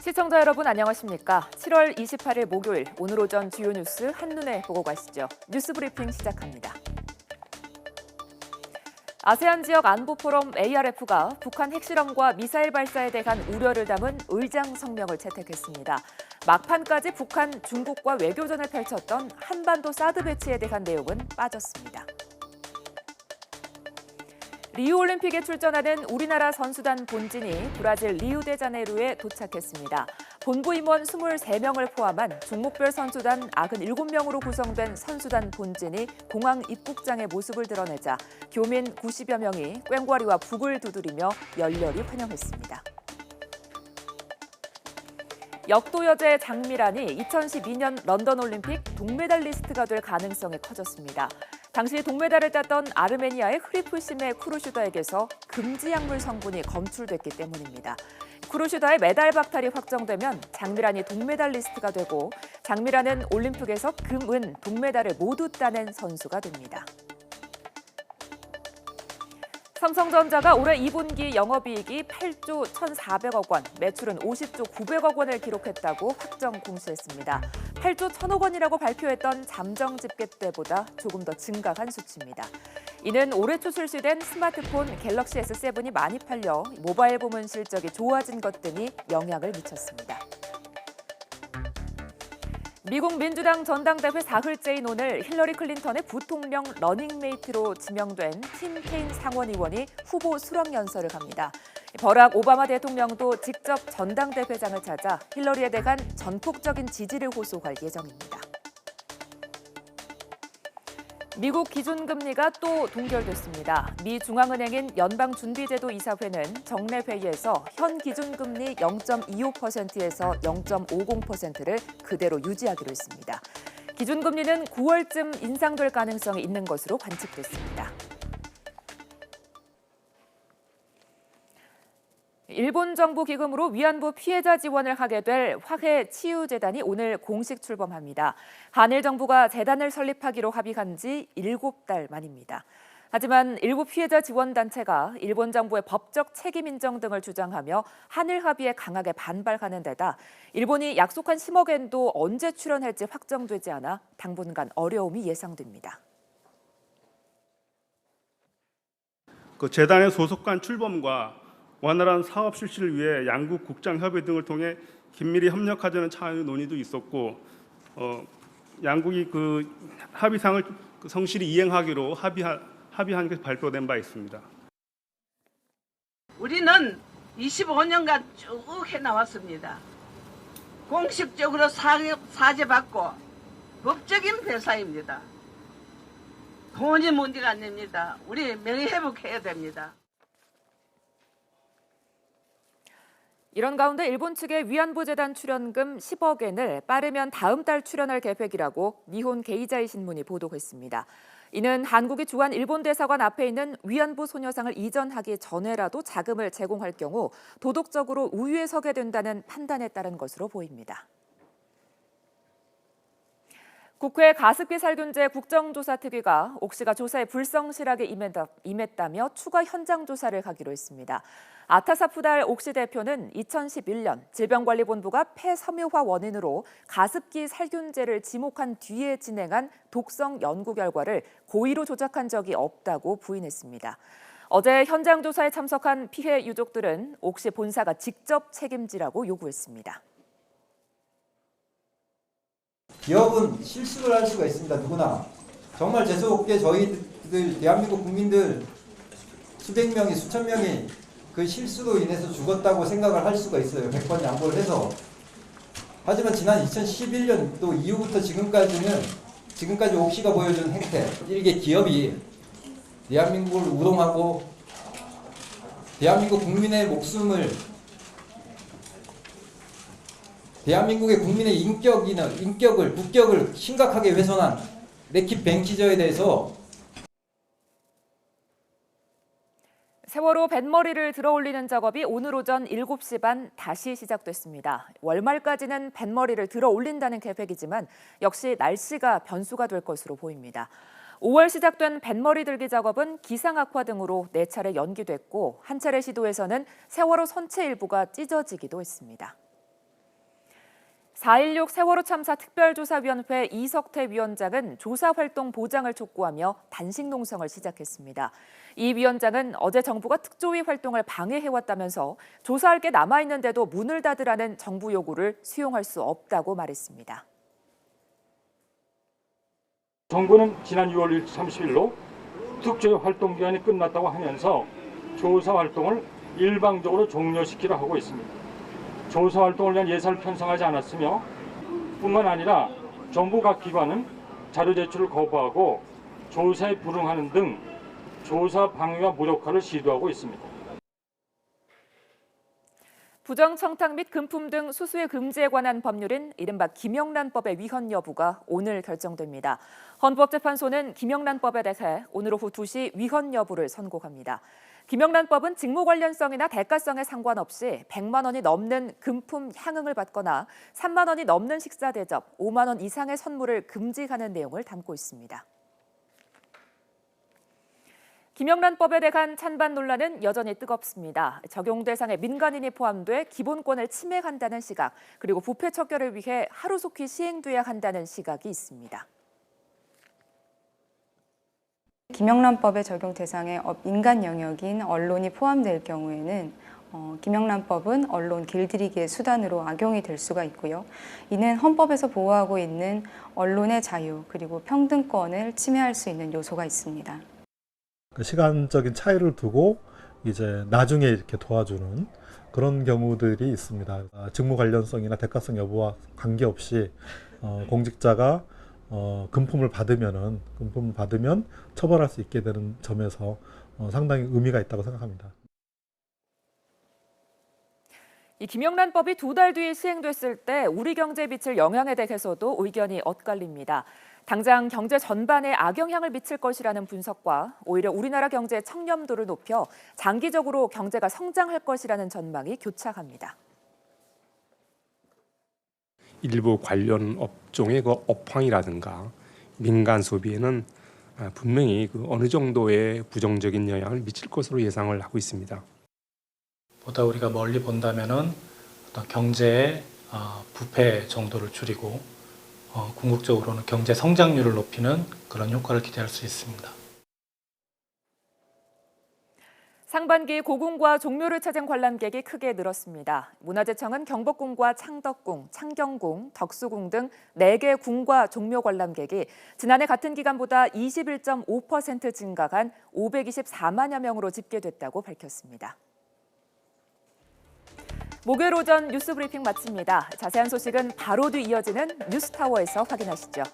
시청자 여러분 안녕하십니까? 7월 28일 목요일 오늘 오전 주요 뉴스 한눈에 보고 가시죠. 뉴스 브리핑 시작합니다. 아세안 지역 안보 포럼 ARF가 북한 핵실험과 미사일 발사에 대한 우려를 담은 의장 성명을 채택했습니다. 막판까지 북한, 중국과 외교전을 펼쳤던 한반도 사드 배치에 대한 내용은 빠졌습니다. 리우올림픽에 출전하는 우리나라 선수단 본진이 브라질 리우데자네이루에 도착했습니다. 본부 임원 23명을 포함한 종목별 선수단 97명으로 구성된 선수단 본진이 공항 입국장의 모습을 드러내자 교민 90여 명이 꽹과리와 북을 두드리며 열렬히 환영했습니다. 역도 여제 장미란이 2012년 런던 올림픽 동메달리스트가 될 가능성이 커졌습니다. 당시 동메달을 땄던 아르메니아의 흐리프심의 쿠루슈다에게서 금지 약물 성분이 검출됐기 때문입니다. 쿠루슈다의 메달 박탈이 확정되면 장미란이 동메달리스트가 되고 장미란은 올림픽에서 금, 은, 동메달을 모두 따낸 선수가 됩니다. 삼성전자가 올해 2분기 영업이익이 8조 1,400억 원, 매출은 50조 900억 원을 기록했다고 확정 공시했습니다. 8조 1,000억 원이라고 발표했던 잠정 집계 때보다 조금 더 증가한 수치입니다. 이는 올해 초 출시된 스마트폰 갤럭시 S7이 많이 팔려 모바일 부문 실적이 좋아진 것 등이 영향을 미쳤습니다. 미국 민주당 전당대회 사흘째인 오늘 힐러리 클린턴의 부통령 러닝메이트로 지명된 팀 케인 상원의원이 후보 수락 연설을 갑니다. 버락 오바마 대통령도 직접 전당대회장을 찾아 힐러리에 대한 전폭적인 지지를 호소할 예정입니다. 미국 기준금리가 또 동결됐습니다. 미 중앙은행인 연방준비제도 이사회는 정례 회의에서 현 기준금리 0.25%에서 0.50%를 그대로 유지하기로 했습니다. 기준금리는 9월쯤 인상될 가능성이 있는 것으로 관측됐습니다. 일본 정부 기금으로 위안부 피해자 지원을 하게 될 화해치유재단이 오늘 공식 출범합니다. 한일 정부가 재단을 설립하기로 합의한 지 7달 만입니다. 하지만 일부 피해자 지원 단체가 일본 정부의 법적 책임 인정 등을 주장하며 한일 합의에 강하게 반발하는 데다 일본이 약속한 10억 엔도 언제 출연할지 확정되지 않아 당분간 어려움이 예상됩니다. 재단의 소속관 출범과 원활한 사업 실시를 위해 양국 국장 협의 등을 통해 긴밀히 협력하자는 차원의 논의도 있었고, 양국이 그 합의상을 성실히 이행하기로 합의한 게 발표된 바 있습니다. 우리는 25년간 쭉 해나왔습니다. 공식적으로 사죄받고 법적인 배상입니다. 돈이 문제가 아닙니다. 우리 명예회복해야 됩니다. 이런 가운데 일본 측의 위안부 재단 출연금 10억 엔을 빠르면 다음 달 출연할 계획이라고 니혼 게이자이 신문이 보도했습니다. 이는 한국이 주한 일본 대사관 앞에 있는 위안부 소녀상을 이전하기 전에라도 자금을 제공할 경우 도덕적으로 우위에 서게 된다는 판단에 따른 것으로 보입니다. 국회 가습기 살균제 국정조사특위가 옥 씨가 조사에 불성실하게 임했다며 추가 현장 조사를 하기로 했습니다. 아타사푸달 옥 씨 대표는 2011년 질병관리본부가 폐섬유화 원인으로 가습기 살균제를 지목한 뒤에 진행한 독성 연구 결과를 고의로 조작한 적이 없다고 부인했습니다. 어제 현장 조사에 참석한 피해 유족들은 옥 씨 본사가 직접 책임지라고 요구했습니다. 기업은 실수를 할 수가 있습니다. 누구나. 정말 재수없게 저희들 대한민국 국민들 수백 명이 수천 명이 그 실수로 인해서 죽었다고 생각을 할 수가 있어요. 100번 양보를 해서. 하지만 지난 2011년 또 이후부터 지금까지 옥 씨가 보여준 행태, 이게 기업이 대한민국을 우롱하고 대한민국 국민의 목숨을, 대한민국의 국민의 국격을 심각하게 훼손한 래킷 뱅키저에 대해서 세월호 뱃머리를 들어올리는 작업이 오늘 오전 7시 반 다시 시작됐습니다. 월말까지는 뱃머리를 들어올린다는 계획이지만 역시 날씨가 변수가 될 것으로 보입니다. 5월 시작된 뱃머리 들기 작업은 기상 악화 등으로 4차례 연기됐고 한 차례 시도에서는 세월호 선체 일부가 찢어지기도 했습니다. 4.16 세월호 참사 특별조사위원회 이석태 위원장은 조사 활동 보장을 촉구하며 단식 농성을 시작했습니다. 이 위원장은 어제 정부가 특조위 활동을 방해해왔다면서 조사할 게 남아있는데도 문을 닫으라는 정부 요구를 수용할 수 없다고 말했습니다. 정부는 지난 6월 30일로 특조위 활동 기간이 끝났다고 하면서 조사 활동을 일방적으로 종료시키려 하고 있습니다. 조사 활동을 위한 예산을 편성하지 않았으며 뿐만 아니라 정부 각 기관은 자료 제출을 거부하고 조사에 불응하는 등 조사 방해와 무력화를 시도하고 있습니다. 부정청탁 및 금품 등 수수의 금지에 관한 법률인 이른바 김영란법의 위헌 여부가 오늘 결정됩니다. 헌법재판소는 김영란법에 대해 오늘 오후 2시 위헌 여부를 선고합니다. 김영란법은 직무 관련성이나 대가성에 상관없이 100만 원이 넘는 금품 향응을 받거나 3만 원이 넘는 식사 대접, 5만 원 이상의 선물을 금지하는 내용을 담고 있습니다. 김영란법에 대한 찬반 논란은 여전히 뜨겁습니다. 적용 대상에 민간인이 포함돼 기본권을 침해한다는 시각, 그리고 부패 척결을 위해 하루속히 시행돼야 한다는 시각이 있습니다. 김영란법의 적용 대상에 민간 영역인 언론이 포함될 경우에는 김영란법은 언론 길들이기의 수단으로 악용이 될 수가 있고요. 이는 헌법에서 보호하고 있는 언론의 자유 그리고 평등권을 침해할 수 있는 요소가 있습니다. 시간적인 차이를 두고 이제 나중에 이렇게 도와주는 그런 경우들이 있습니다. 직무 관련성이나 대가성 여부와 관계없이 공직자가 금품을 받으면 처벌할 수 있게 되는 점에서 상당히 의미가 있다고 생각합니다. 이 김영란법이 2달 뒤에 시행됐을 때 우리 경제에 미칠 영향에 대해서도 의견이 엇갈립니다. 당장 경제 전반에 악영향을 미칠 것이라는 분석과 오히려 우리나라 경제의 청렴도를 높여 장기적으로 경제가 성장할 것이라는 전망이 교차합니다. 일부 관련 업종의 그 업황이라든가 민간 소비에는 분명히 어느 정도의 부정적인 영향을 미칠 것으로 예상을 하고 있습니다. 보다 우리가 멀리 본다면은 어떤 경제의 부패 정도를 줄이고 궁극적으로는 경제 성장률을 높이는 그런 효과를 기대할 수 있습니다. 상반기 고궁과 종묘를 찾은 관람객이 크게 늘었습니다. 문화재청은 경복궁과 창덕궁, 창경궁, 덕수궁 등 4개 궁과 종묘 관람객이 지난해 같은 기간보다 21.5% 증가한 524만여 명으로 집계됐다고 밝혔습니다. 목요일 오전 뉴스 브리핑 마칩니다. 자세한 소식은 바로 뒤 이어지는 뉴스타워에서 확인하시죠.